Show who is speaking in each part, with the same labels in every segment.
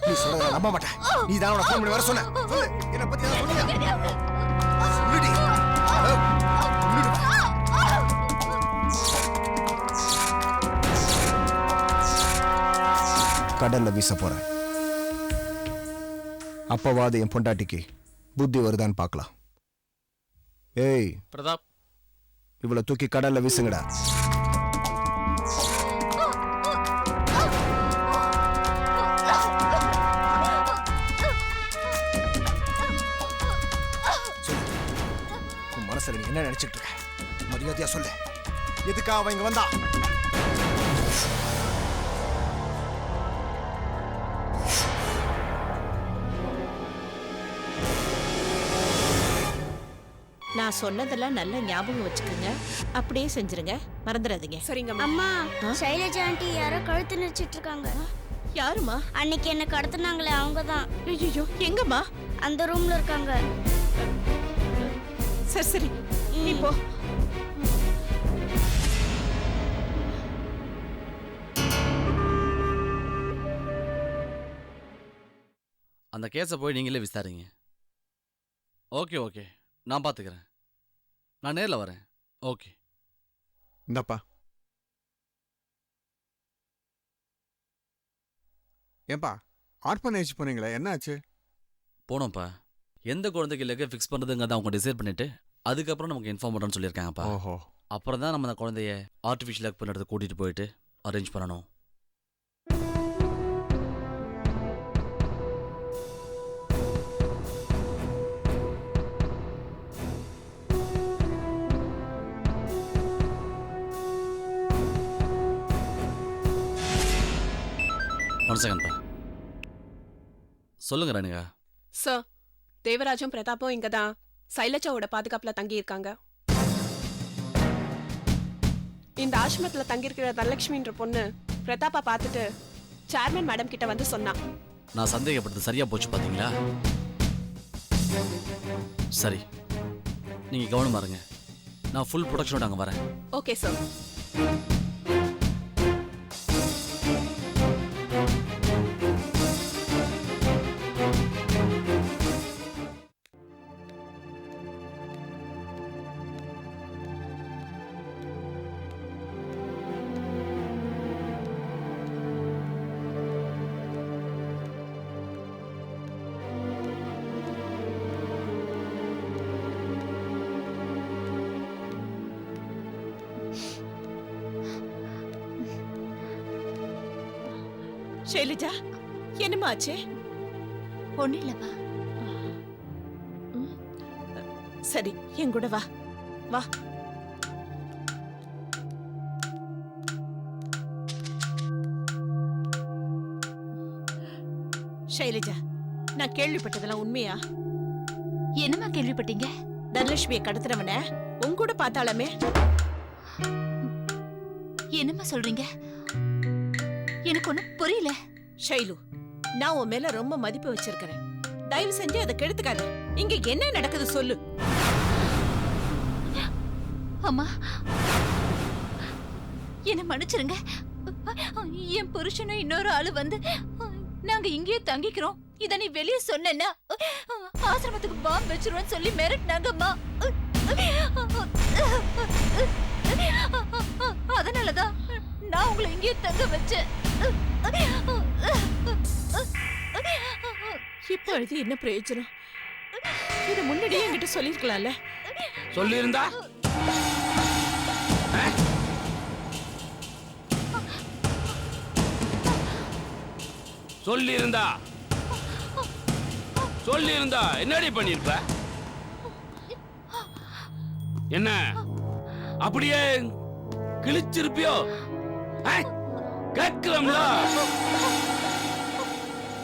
Speaker 1: நீ சொல்றத நம்ப மாட்டேன். நீ தான் அவனை ஃபோன் பண்ணி வர சொன்ன. சொல்லு, என்ன பத்தி ஏதாவது சொன்னியா? சொல்லுடி. கடல்ல வீச போறேன். அப்பவாது என் பொண்டாட்டிக்கு புத்தி வருதான்னு பார்க்கலாம். ஏய்
Speaker 2: பிரதாப்,
Speaker 1: இவ்வளவு தூக்கி கடல்ல வீசுங்கடா. உன் மனசுல நீ என்ன நினைச்சிட்டு இருக்க? மரியாதையா சொல்லு, எதுக்கா அவன் இங்க வந்தா?
Speaker 3: நான் சொன்னதெல்லாம் நல்ல ஞாபகம் வச்சுக்கோங்க. அப்படியே செஞ்சிருங்க, மறந்துடாதீங்க.
Speaker 4: சரிங்க
Speaker 5: அம்மா. சைலஜா ஆண்டி யாரோ கழுத்து நெரிச்சிட்டு இருக்காங்க.
Speaker 3: யாருமா?
Speaker 5: அன்னைக்கு என்ன கடத்துனாங்களே அவங்க தான்.
Speaker 3: ஐயோ, எங்கம்மா?
Speaker 5: அந்த ரூம்ல இருக்காங்க.
Speaker 3: சரி சரி, நீ போ.
Speaker 2: அந்த கேஸை போய் நீங்களே விசாரிங்க. ஓகே ஓகே, நான் பார்த்துக்கிறேன். நான் நேரில் வரேன். ஓகே.
Speaker 6: இந்தப்பா. ஏன்பா ஆர்ஃபனேஜ் போனீங்களே, என்ன ஆச்சு?
Speaker 2: போனோம்ப்பா. எந்த குழந்தைக்கு இல்லைக்கு ஃபிக்ஸ் பண்ணுறதுங்கிறத அவங்க டிசைட் பண்ணிட்டு அதுக்கப்புறம் நமக்கு இன்ஃபார்ம் பண்ணுறோன்னு சொல்லியிருக்காங்கப்பா.
Speaker 6: ஓஹோ.
Speaker 2: அப்புறம் தான் நம்ம அந்த குழந்தைய ஆர்டிஃபிஷியல் ஹக் பண்ணுறது கூட்டிகிட்டு போயிட்டு அரேஞ்ச் பண்ணணும். ஒன் செகண்ட்ப்பா. சொல்லுங்க ரணிகா.
Speaker 4: சார், தேவராஜும் பிரதாப்பும் இங்க தான் சைலஜாவோட பாதுகாப்புல தங்கி இருக்காங்க. இந்த ஆசிரமத்துல தங்கியிருக்கிற தனலட்சுமின்ற பொண்ணு பிரதாப்பா பார்த்துட்டு சேர்மன் மேடம் கிட்ட வந்து சொன்னா.
Speaker 2: நான் சந்தேகப்பட்டது சரியா போச்சு பாத்தீங்களா? சரி, நீங்க கவனமா இருங்க. நான் ஃபுல் ப்ரொடக்ஷனோட அங்க வரேன்.
Speaker 4: Okay sir.
Speaker 3: ஷைலஜா, என்னம்மா ஆச்சு?
Speaker 7: ஒண்ணு இல்லப்பா.
Speaker 3: சரி, என் கூட வா வா. ஷைலஜா, நான் கேள்விப்பட்டதெல்லாம் உண்மையா?
Speaker 7: என்னம்மா கேள்விப்பட்டீங்க?
Speaker 3: தனலட்சுமியை கடத்துறவன உன் கூட பார்த்தாலுமே.
Speaker 7: என்னம்மா சொல்றீங்க? எனக்கு ஒண்ணும் புரியல.
Speaker 3: ஷைலு, நான் உன் மேல ரொம்ப மதிப்பு வச்சிருக்கிறேன். தயவு செஞ்சு அதை கெடுத்துக்காத. இங்க என்ன நடக்குது சொல்லு.
Speaker 7: அம்மா, என்ன மன்னிச்சிருங்க. என் புருஷனும் இன்னொரு ஆளு வந்து நாங்க இங்கேயே தங்கிக்கிறோம், இத நீ வெளியே சொன்னா ஆசிரமத்துக்கு பாம்பு வச்சிருவேன்னு சொல்லி மிரட்டினாங்கம்மா. அதனாலதான் நான் உங்களை இங்கேயே தங்க வச்சேன்.
Speaker 3: இப்ப அழுது என்ன பிரயோஜனம்? இது முன்னாடியே என்கிட்ட சொல்லிருக்கலாம்ல.
Speaker 8: சொல்லியிருந்தா சொல்லியிருந்தா என்னடி பண்ணிருப்ப? என்ன அப்படியே கிழிச்சிருப்பியோ? கேட்கலாம்ல.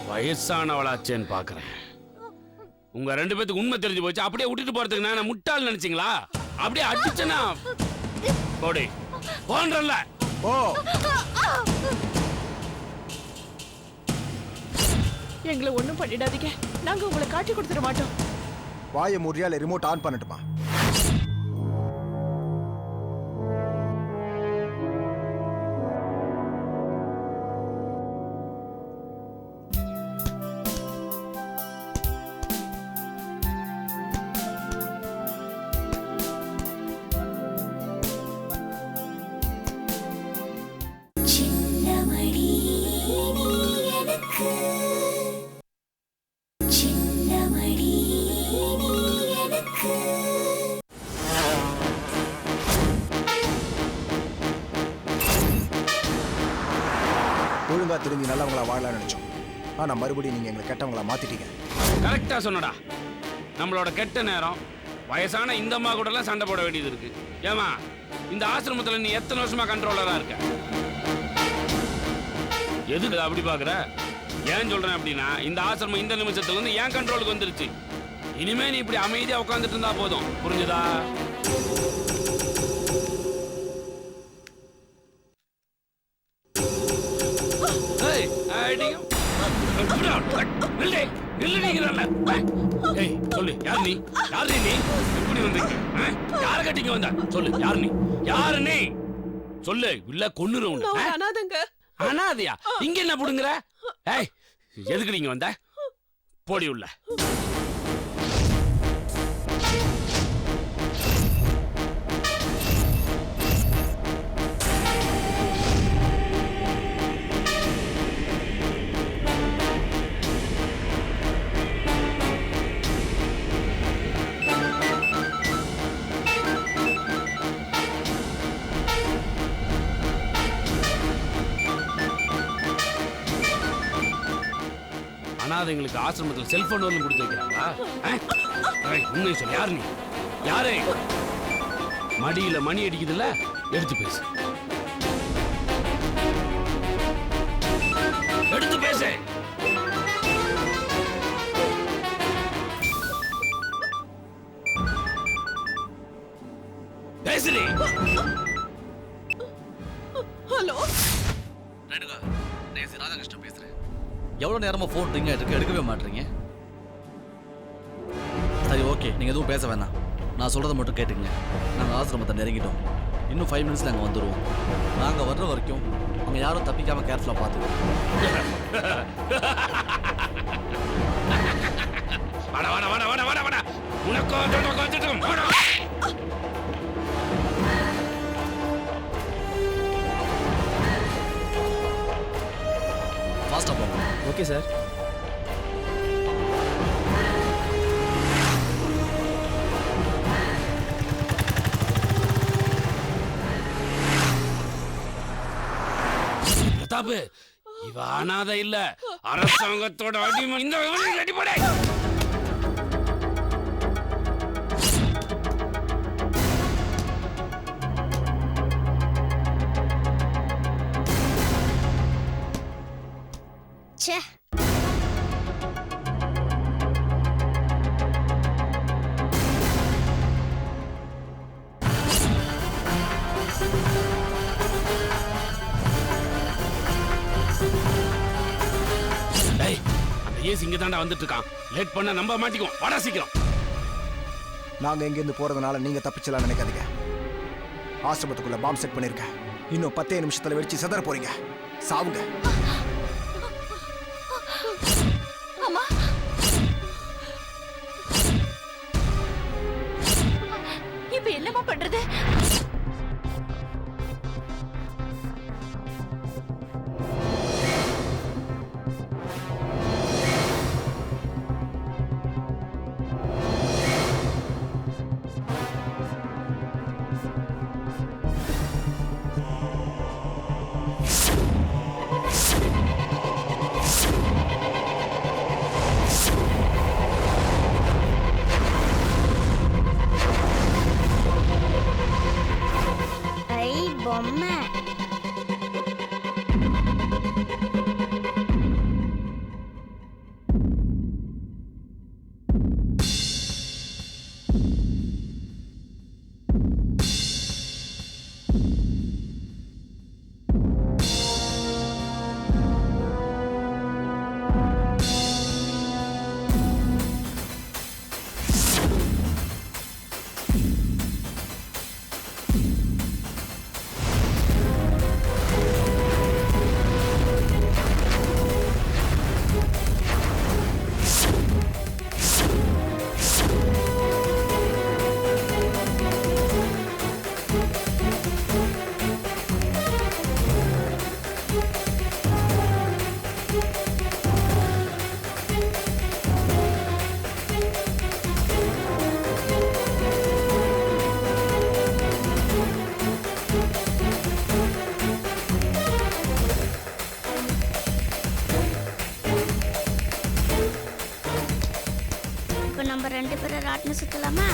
Speaker 8: வயசானவளாச்சேன்னு பாக்குறேன். உங்க ரெண்டு பேத்துக்கு உண்மை தெரிஞ்சு போச்சு. அப்படியே விட்டுட்டு போறதுக்கு நான் முட்டாள் நினைச்சீங்களா? அப்படியே அடிச்சனா போடி போன்றல்ல.
Speaker 1: ஓ,
Speaker 3: எங்களை ஒண்ணும் பண்ணிடாதீங்க. நாங்க உங்களை காட்டி கொடுத்துட மாட்டோம்.
Speaker 1: வாய மூடியால ரிமோட் ஆன் பண்ணட்டுமா? ஒழுங்கா திரும்பி நல்லவங்களா வாழலாம்னு நினைச்சோம். ஆனா மறுபடியும் நீங்க எங்களை கெட்டவங்களா மாத்திட்டீங்க.
Speaker 8: கரெக்டா சொன்னடா. நம்மளோட கெட்ட நேரம் வயசான இந்த அம்மா கூட எல்லாம் சண்டை போட வேண்டியது இருக்கு. ஏமா இந்த ஆசிரமத்துல நீ எத்தனை வருஷமா கண்ட்ரோலரா இருக்க? எதுக்கு அப்படி பாக்குற? ஏன் சொல்றேன் அப்படின்னா இந்த ஆசிரமம் இந்த நிமிஷத்துல இருந்து ஏன் கண்ட்ரோலுக்கு வந்துருச்சு. இனிமே நீ இப்படி அமைதியா உட்காந்துட்டு இருந்தா போதும். புரிஞ்சுதா? சொல்லு யார் நீ? யார் நீ? எப்படி வந்தீங்க? யார கட்டிங்க வந்த? சொல்லு யார் நீ? யாரு நீ? சொல்லு இல்ல கொன்னுரும்.
Speaker 4: அனாதங்க.
Speaker 8: அனாதையா? இங்க என்ன புடுங்குற? ஏய் எதுக்கு நீங்க வந்த? போடி உள்ள. அனாதைங்களுக்கு ஆசிரமத்தில் செல்போன் வரலும் கொடுத்து வைக்கிறாங்களா? உண்மை சொல்லு யார் நீ? யாரு? மடியில மணி அடிக்குதுல்ல, எடுத்து பேசு. எடுத்து பேசு. பேசுறீ.
Speaker 4: ஹலோ
Speaker 2: ரேணுகா, நான் ராதாகிருஷ்ணன் பேசுறேன். எவ்வளவு நேரமா ஃபோன் ரிங் ஆயிட்டு இருக்கு, எடுக்கவே மாட்டீங்க. சரி ஓகே, நீங்க எதுவும் பேச வேணாம். நான் சொல்றதை மட்டும் கேட்டுங்க. நாங்கள் ஆசிரமத்தை நெருங்கிட்டோம். இன்னும் 5 மினிட்ஸ் நாங்கள் வந்துடுவோம். நாங்கள் வர்ற வரைக்கும் அங்கே யாரும் தப்பிக்காம கேர்ஃபுல்லாக பார்த்துக்கோங்க. ஃபாஸ்ட்டாக போங்க.
Speaker 9: Okay sir.
Speaker 8: பிரதாப், இவ அனாதை இல்ல, அரசாங்கத்தோட அடிமை. இந்த அடிப்படை
Speaker 5: ச்சே,
Speaker 8: ஏசி இங்க தாண்டா வந்துட்டு இருக்கான். லேட் பண்ண நம்ப மாட்டிக்கும். வாடா சீக்கிரம்.
Speaker 1: நாங்க இங்க இருந்து போறதுனால நீங்க தப்பிச்சலாம் நினைக்காதீங்க. ஆசிரமத்துக்குள்ள பாம்பு செட் பண்ணிருக்கேன். இன்னும் 10 நிமிஷத்துல வெடிச்சு சிதற போறீங்க. சாவுங்க.
Speaker 7: அம்மா, இப்ப என்னமா பண்றது?
Speaker 5: ஐ பொம்மை. ராட்டின சுத்தலாமா?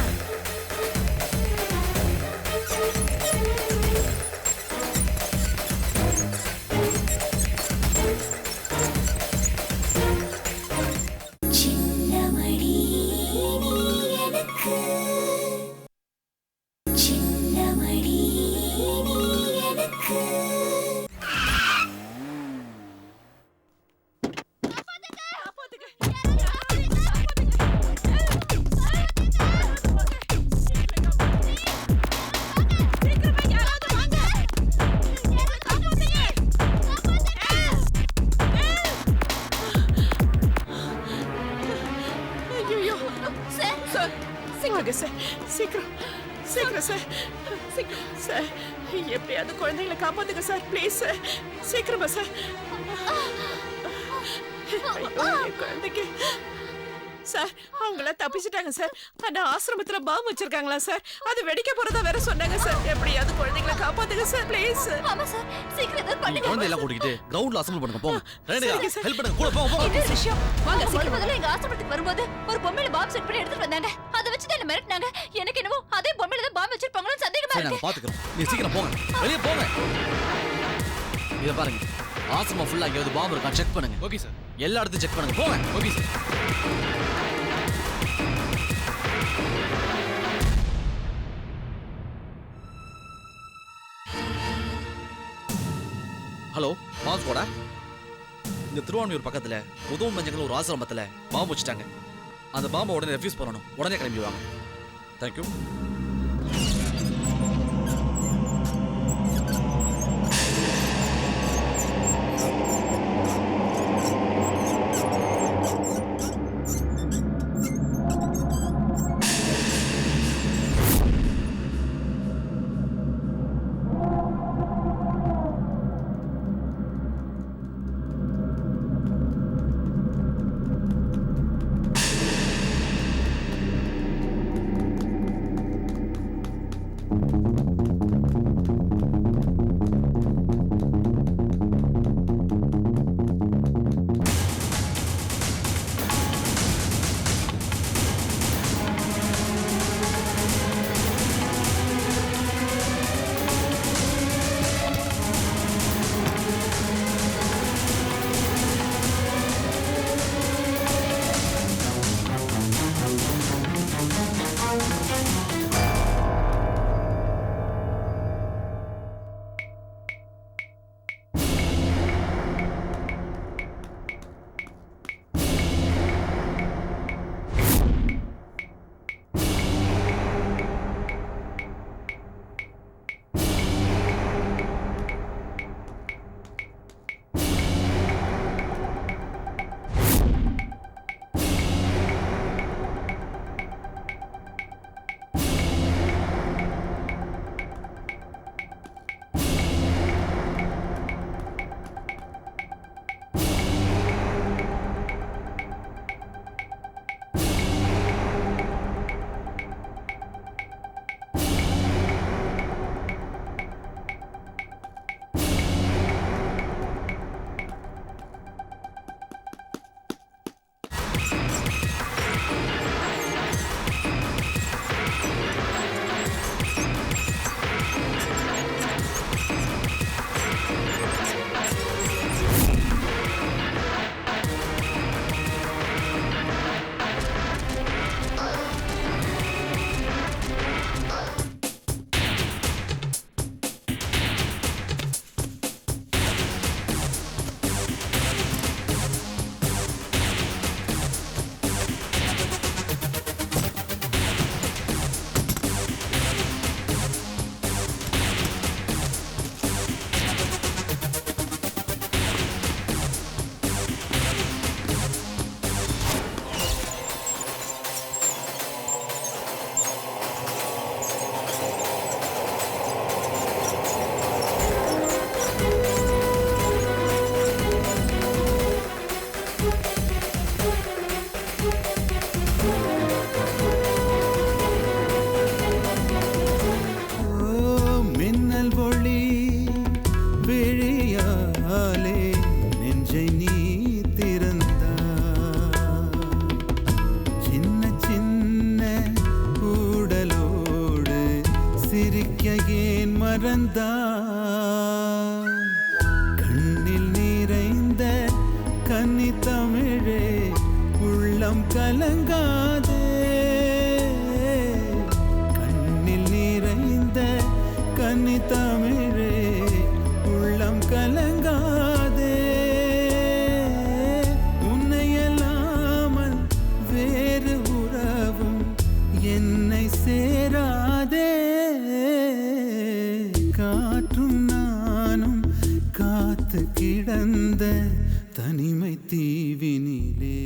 Speaker 3: ஐயோ சார் சீக்கிரம் சார் சீக்கிரம் சீக்கிரம் சார் சீக்கிரம் சார் எப்படியாவது குழந்தைங்களை காப்பாத்துங்க சார் ப்ளீஸ் சார் சீக்கிரமா சார் ஐயோ என் குழந்தைக்கு சார் அவங்களாம் தப்பிச்சிட்டாங்க சார் ஆனா ஆசிரமத்துல பாம்பு வச்சிருக்காங்களா சார் அது வெடிக்க போறதா வேற சொன்னாங்க சார் எப்படியாவது குழந்தைங்களை காப்பாத்துங்க சார் ப்ளீஸ்
Speaker 7: ஆமா சார் சீக்கிரம் ஏதாவது பண்ணுங்க
Speaker 2: குழந்தை எல்லாம் கூட்டிக்கிட்டு கிரவுண்ட்ல அசம்பிள் பண்ணுங்க போங்க ரேணுகா
Speaker 3: சரிங்க சார்.
Speaker 2: ஹெல்ப் பண்ணுங்க கூட போங்க போங்க
Speaker 7: என்ன விஷயம்
Speaker 3: வாங்க,
Speaker 7: வாங்க
Speaker 3: சீக்கிரம்
Speaker 7: முதல்ல எங்க ஆசிரமத்துக்கு வரும்போது ஒரு பொம்மையில பாம்பு செட் பண்ணி எடுத்துட்டு வந்தாங்க அதை வச்சு தான் என்ன மிரட்டினாங்க எனக்கு என்னவோ அதே பொம்மையில தான் பாம்பு வச்சிருப்பாங்களோன்னு சந்தேகமா
Speaker 2: சரி நாங்க
Speaker 7: இருக்கு
Speaker 2: பாத்துக்கிறோம் நீ சீக்கிரம் போங்க வெளியே போங்க இத பாருங்க ஆசிரமம் ஃபுல்லா எங்கேயாவது பாம்பு இருக்கா செக் பண்ணுங்க ஓகே சார் எல்லா இடத்தையும் செக் பண்ணுங்க போங்க ஓகே சார் ஹலோ மாஸ்கோடா இந்த திருவான்மையூர் பக்கத்துல உதவும் மஞ்சள் ஒரு ஆசிரமத்துல பாம்பு வச்சுட்டாங்க அந்த பாம்பை உடனே ரெஃப்யூஸ் பண்ணணும் உடனே கிளம்பி வாங்க தேங்க்யூ
Speaker 9: ஏன் மறந்தாய் கண்ணில் நிறைந்த கன்னி தமிழே உள்ளம் கலங்காதே கண்ணில் நிறைந்த கன்னி தமிழே உள்ளம் கலங்காதே உன்னையல்லாமல் வேறு உறவும் என்னை சேராதே காற்றும் நானும் காத்து கிடந்த தனிமை தீவினிலே